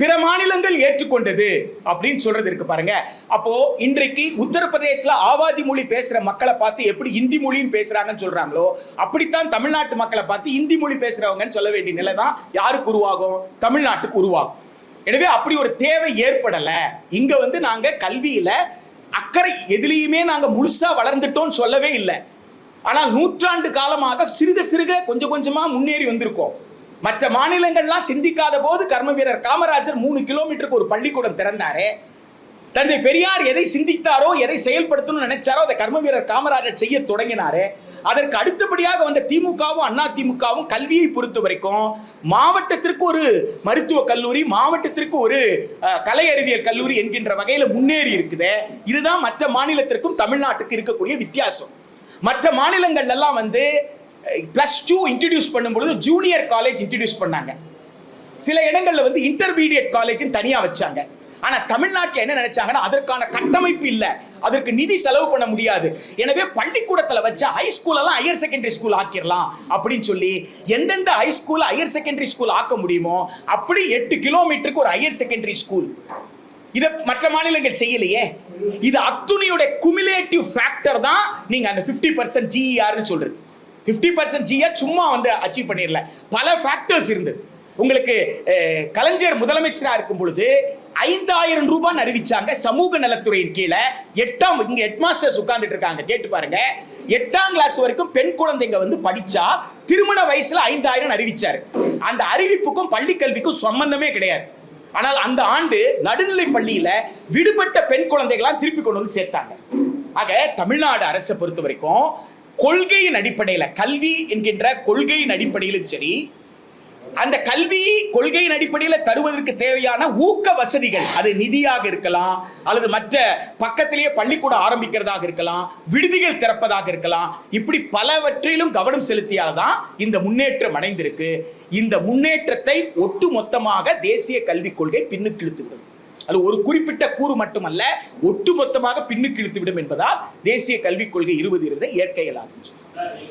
பிற மாநிலங்கள் ஏற்றுக்கொண்டது அப்படின்னு சொல்றது இருக்கு பாருங்க. அப்போ இன்றைக்கு உத்தரப்பிரதேசல ஆவாதி மொழி பேசுற மக்களை பார்த்து எப்படி இந்தி மொழின்னு பேசுறாங்கன்னு சொல்றாங்களோ, அப்படித்தான் தமிழ்நாட்டு மக்களை பார்த்து இந்தி மொழி பேசுறவங்கன்னு சொல்ல வேண்டிய நிலை தான் யாருக்கு உருவாகும்? தமிழ்நாட்டுக்கு உருவாகும். எனவே அப்படி ஒரு தேவை ஏற்படல. இங்க நாங்க கல்வியில அக்கறை எதிலையுமே நாங்க முழுசா வளர்ந்துட்டோம் சொல்லவே இல்லை. ஆனால் நூற்றாண்டு காலமாக சிறுக சிறுக கொஞ்சம் கொஞ்சமா முன்னேறி வந்திருக்கோம். மற்ற மாநிலங்கள்லாம் சிந்திக்காத போது கர்ம வீரர் காமராஜர் 3 கிலோமீட்டருக்கு ஒரு பள்ளிக்கூடம் திறந்தாரே. தந்தை பெரியார் எதை சிந்தித்தாரோ, எதை செயல்படுத்தணும்னு நினைச்சாரோ அதை கர்ம வீரர் காமராஜர் செய்ய தொடங்கினாரே. அதற்கு அடுத்தபடியாக வந்த திமுகவும் அண்ணா திமுகவும் கல்வியை பொறுத்த வரைக்கும் மாவட்டத்திற்கு ஒரு மருத்துவ கல்லூரி, மாவட்டத்திற்கு ஒரு கலை அறிவியல் கல்லூரி என்கின்ற வகையில் முன்னேறி இருக்குது. இதுதான் மற்ற மாநிலத்திற்கும் தமிழ்நாட்டுக்கு இருக்கக்கூடிய வித்தியாசம். மற்ற மாநிலங்கள் எல்லாம் +2 இன்ட்ரடியூஸ் பண்ணும்பொழுது ஜூனியர் காலேஜ் இன்ட்ரடியூஸ் பண்ணாங்க. சில இடங்கள்ல இன்டர்மீடியட் காலேஜ் தனியா வச்சாங்க. ஆனா தமிழ்நாட்டில் என்ன நினைச்சாங்கன்னா அதற்கான கட்டமைப்பு இல்ல, அதற்கு நிதி செலவு பண்ண முடியாது. எனவே பள்ளிக்கூடத்தில் வச்ச ஹை ஸ்கூல் எல்லாம் ஹையர் செகண்டரி ஸ்கூல் ஆக்கிடலாம் அப்படின்னு சொல்லி எந்தெந்த high school higher secondary school ஆக்க முடியுமோ அப்படி 8 கிலோமீட்டருக்கு ஒரு ஹையர் செகண்டரி ஸ்கூல். இதை மற்ற மாநிலங்கள் செய்யலையே. இது அத்துணையோட குமுலேட்டிவ் ஃபேக்டர் தான் நீங்க அந்த 50% GER சொல்றது. 50% GER சும்மா அச்சீவ் பண்ணிடல, பல ஃபேக்டர்ஸ் இருந்தது. உங்களுக்கு கலைஞர் முதலமைச்சராக இருக்கும் பொழுது 5000 ரூபாய் அறிவிச்சாங்க சமூக நலத்துறையின் கீழே. இங்க ஹெட் மாஸ்டர்ஸ் உட்கார்ந்துட்டு இருக்காங்க, கேட்டு பாருங்க. 8ஆம் கிளாஸ் வரைக்கும் பெண் குழந்தைங்க படிச்சா திருமண வயசுல 5000 அறிவிச்சாரு. அந்த அறிவிப்புக்கும் பள்ளி கல்விக்கும் சம்பந்தமே கிடையாது. ஆனால் அந்த ஆண்டு நடுநிலை பள்ளியில விடுபட்ட பெண் குழந்தைகளாம் திருப்பி கொண்டு சேர்த்தாங்க. ஆக தமிழ்நாடு அரசை பொறுத்த வரைக்கும் கொள்கையின் அடிப்படையில், கல்வி என்கின்ற கொள்கையின் அடிப்படையிலும் சரி, அந்த கல்வி கொள்கையின் அடிப்படையில் தருவதற்கு தேவையான ஊக்க வசதிகள், அது நிதியாக இருக்கலாம், அல்லது மற்ற பக்கத்திலேயே பள்ளிக்கூடம் ஆரம்பிக்கிறதாக இருக்கலாம், விடுதிகள் திறப்பதாக இருக்கலாம், இப்படி பலவற்றிலும் கவனம் செலுத்தியால்தான் இந்த முன்னேற்றம் அடைந்திருக்கு. இந்த முன்னேற்றத்தை ஒட்டு மொத்தமாக தேசிய கல்விக் கொள்கை பின்னுக்கு இழுத்துவிடும். அது ஒரு குறிப்பிட்ட கூறு மட்டுமல்ல, ஒட்டு மொத்தமாக பின்னுக்கு இழுத்துவிடும் என்பதால் தேசிய கல்விக் கொள்கை 2020 ஏற்க இயலாது.